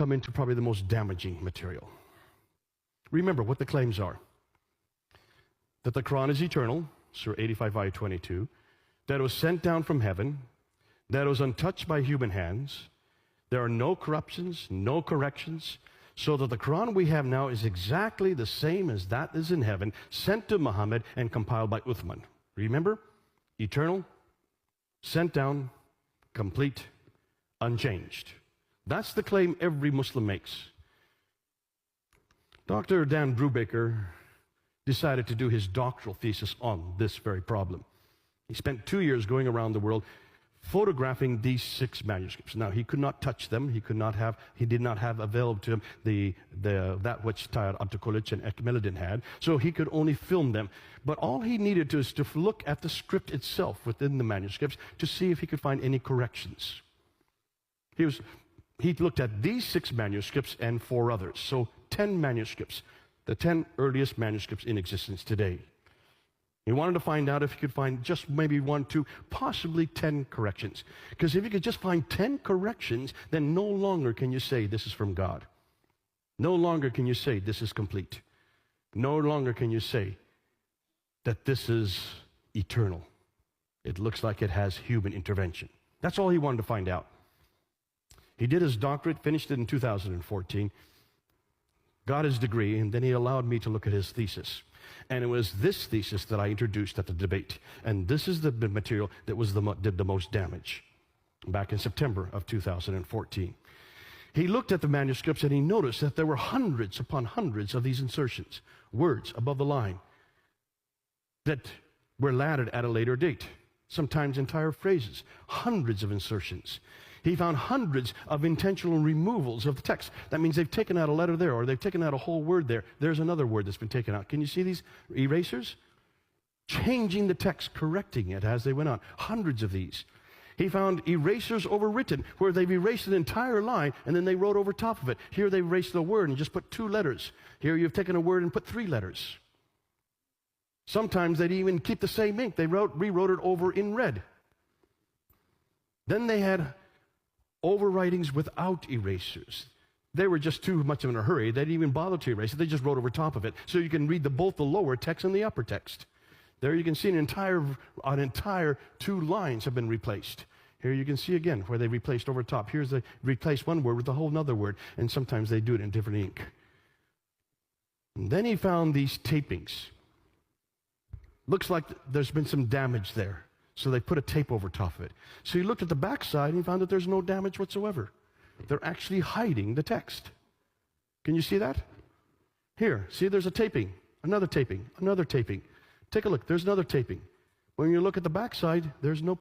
come into probably the most damaging material. Remember what the claims are. That the Quran is eternal, Surah 85, ayah 22. That it was sent down from heaven. That it was untouched by human hands. There are no corruptions, no corrections. So that the Quran we have now is exactly the same as that is in heaven, sent to Muhammad and compiled by Uthman. Remember? Eternal, sent down, complete, unchanged. That's the claim every Muslim makes. Dr. Dan Brubaker decided to do his doctoral thesis on this very problem. He spent 2 years going around the world photographing these 6 manuscripts. Now, he could not touch them. He did not have available to him that which Tayyar Abdul-Khulic and Ekmeluddin had. So he could only film them. But all he needed to is to look at the script itself within the manuscripts to see if he could find any corrections. He looked at these 6 manuscripts and 4 others. So 10 manuscripts, the 10 earliest manuscripts in existence today. He wanted to find out if he could find just maybe 1, 2, possibly 10 corrections. Because if you could just find 10 corrections, then no longer can you say this is from God. No longer can you say this is complete. No longer can you say that this is eternal. It looks like it has human intervention. That's all he wanted to find out. He did his doctorate, finished it in 2014, got his degree, and then he allowed me to look at his thesis. And it was this thesis that I introduced at the debate. And this is the material that did the most damage back in September of 2014. He looked at the manuscripts and he noticed that there were hundreds upon hundreds of these insertions, words above the line, that were added at a later date, sometimes entire phrases, hundreds of insertions. He found hundreds of intentional removals of the text. That means they've taken out a letter there, or they've taken out a whole word there. There's another word that's been taken out. Can you see these erasers? Changing the text, correcting it as they went on. Hundreds of these. He found erasers overwritten, where they've erased an entire line, and then they wrote over top of it. Here they've erased the word and just put 2 letters. Here you've taken a word and put 3 letters. Sometimes they'd even keep the same ink. They rewrote it over in red. Then they had overwritings without erasers. They were just too much in a hurry. They didn't even bother to erase it. They just wrote over top of it. So you can read both the lower text and the upper text. There you can see an entire 2 lines have been replaced. Here you can see again where they replaced over top. Here's they replaced one word with a whole other word, and sometimes they do it in different ink. And then he found these tapings. Looks like there's been some damage there. So they put a tape over top of it. So he looked at the back side and he found that there's no damage whatsoever. They're actually hiding the text. Can you see that? Here, see there's a taping, another taping, another taping. Take a look, there's another taping. When you look at the back side, there's no